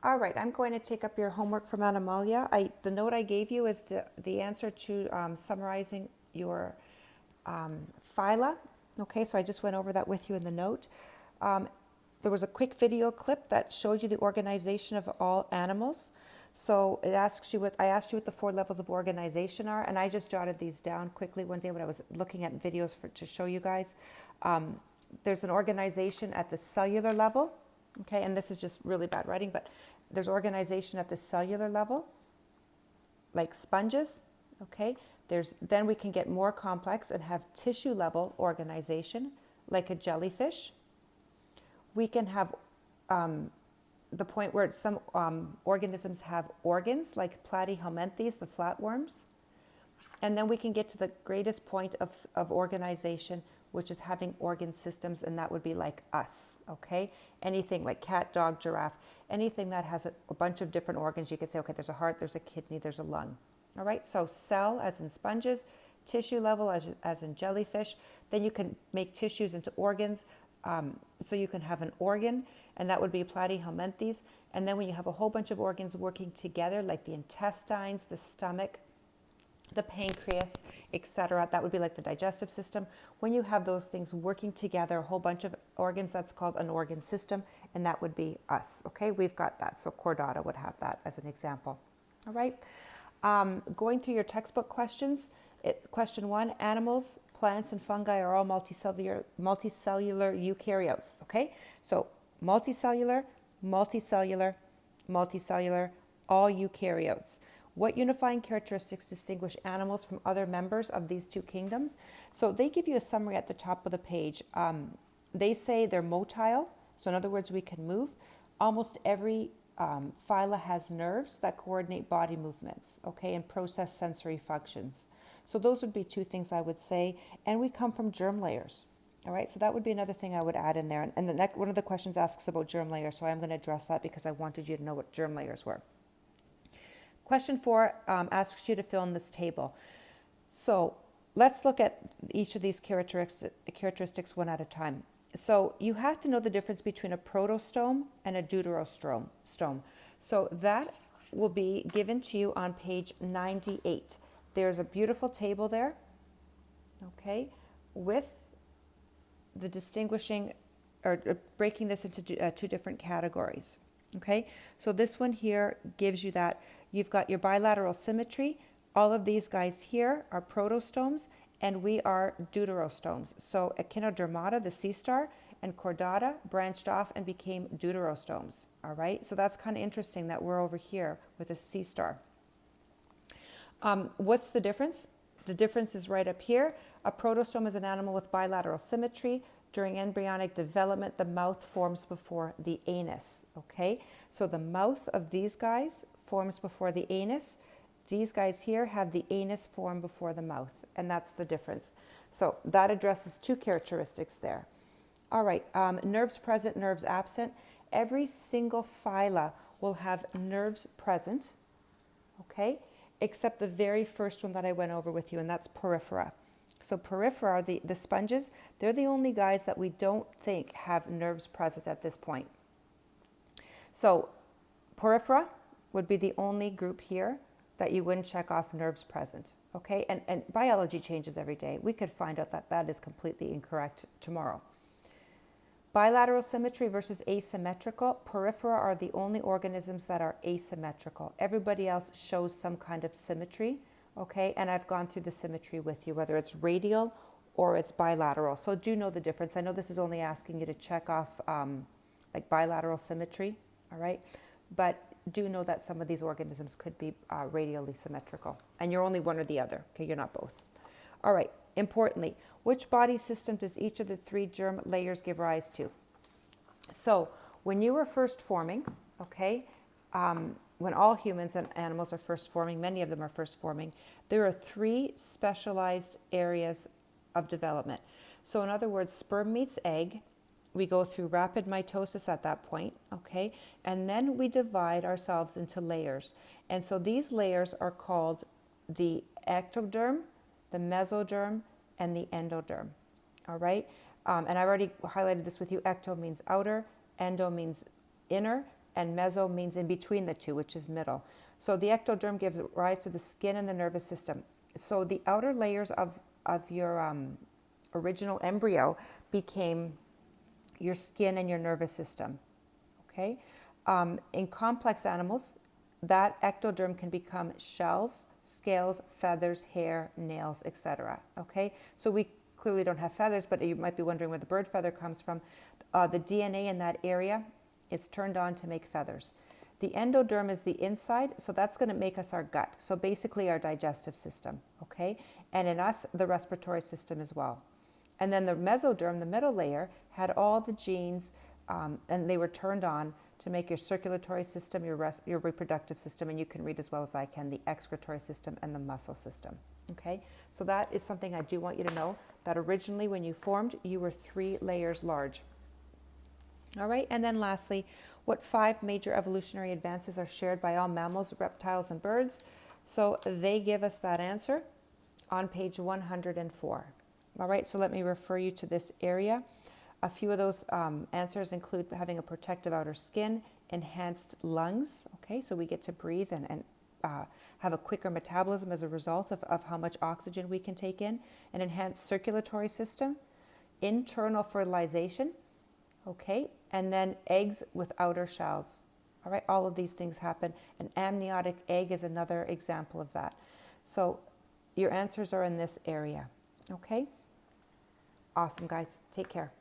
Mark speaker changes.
Speaker 1: All right, I'm going to take up your homework from Animalia. The note I gave you is the answer to summarizing your phyla. Okay, so I just went over that with you in the note. Um, there was a quick video clip that showed you the organization of all animals. So it asks you what I asked you what the 4 levels of organization are, and I just jotted these down quickly one day when I was looking at videos to show you guys. There's an organization at the cellular level, okay, and this is just really bad writing, but there's organization at the cellular level, like sponges, okay. Then we can get more complex and have tissue level organization, like a jellyfish. We can have the point where some organisms have organs, like Platyhelminthes, the flatworms. And then we can get to the greatest point of organization, which is having organ systems, and that would be like us, okay? Anything like cat, dog, giraffe, anything that has a bunch of different organs, you could say, okay, there's a heart, there's a kidney, there's a lung. All right, so cell as in sponges, tissue level as in jellyfish. Then you can make tissues into organs. So you can have an organ, and that would be Platyhelminthes. And then when you have a whole bunch of organs working together, like the intestines, the stomach, the pancreas, etc., that would be like the digestive system. When you have those things working together, a whole bunch of organs, that's called an organ system, and that would be us. Okay, we've got that. So chordata would have that as an example. All right. Going through your textbook questions, question 1, animals, plants, and fungi are all multicellular eukaryotes, okay? So multicellular, multicellular, multicellular, all eukaryotes. What unifying characteristics distinguish animals from other members of these 2 kingdoms? So they give you a summary at the top of the page. They say they're motile, so in other words, we can move. Almost every phyla has nerves that coordinate body movements, okay, and process sensory functions. So those would be 2 things I would say. And we come from germ layers. All right, so that would be another thing I would add in there. And one of the questions asks about germ layers, so I'm going to address that because I wanted you to know what germ layers were. Question 4 asks you to fill in this table. So let's look at each of these characteristics one at a time. So you have to know the difference between a protostome and a deuterostome. So that will be given to you on page 98. There's a beautiful table there, okay, with the distinguishing or breaking this into 2 different categories. Okay, so this one here gives you that you've got your bilateral symmetry. All of these guys here are protostomes, and we are deuterostomes. So Echinodermata, the sea star, and Chordata branched off and became deuterostomes. All right, so that's kind of interesting that we're over here with a sea star. What's the difference? The difference is right up here. A protostome is an animal with bilateral symmetry. During embryonic development, the mouth forms before the anus, okay? So the mouth of these guys forms before the anus. These guys here have the anus form before the mouth, and that's the difference. So that addresses 2 characteristics there. All right, nerves present, nerves absent. Every single phyla will have nerves present, okay, except the very first one that I went over with you, and that's porifera. So porifera are the sponges. They're the only guys that we don't think have nerves present at this point. So porifera would be the only group here that you wouldn't check off nerves present, okay? And biology changes every day. We could find out that that is completely incorrect tomorrow. Bilateral symmetry versus asymmetrical. Porifera are the only organisms that are asymmetrical. Everybody else shows some kind of symmetry, okay? And I've gone through the symmetry with you, whether it's radial or it's bilateral. So do know the difference. I know this is only asking you to check off like bilateral symmetry, all right? But do know that some of these organisms could be radially symmetrical. And you're only one or the other, okay? You're not both. All right, importantly, which body system does each of the 3 germ layers give rise to? So when you were first forming, okay, when all humans and animals are first forming, many of them are first forming, there are 3 specialized areas of development. So in other words, sperm meets egg. We go through rapid mitosis at that point, okay? And then we divide ourselves into layers. And so these layers are called the ectoderm, the mesoderm, and the endoderm, all right? And I already highlighted this with you. Ecto means outer, endo means inner, and meso means in between the two, which is middle. So the ectoderm gives rise to the skin and the nervous system. So the outer layers of your original embryo became your skin and your nervous system. Okay? In complex animals, that ectoderm can become shells, scales, feathers, hair, nails, etc. Okay? So we clearly don't have feathers, but you might be wondering where the bird feather comes from. The DNA in that area is turned on to make feathers. The endoderm is the inside, so that's going to make us our gut. So basically our digestive system, okay? And in us, the respiratory system as well. And then the mesoderm, the middle layer, had all the genes, and they were turned on to make your circulatory system, your reproductive system, and you can read as well as I can, the excretory system and the muscle system, okay? So that is something I do want you to know, that originally when you formed, you were 3 layers large. All right, and then lastly, what 5 major evolutionary advances are shared by all mammals, reptiles, and birds? So they give us that answer on page 104. All right, so let me refer you to this area. A few of those answers include having a protective outer skin, enhanced lungs, okay, so we get to breathe and have a quicker metabolism as a result of how much oxygen we can take in, an enhanced circulatory system, internal fertilization, okay, and then eggs with outer shells. All right, all of these things happen. An amniotic egg is another example of that. So your answers are in this area, okay? Awesome, guys. Take care.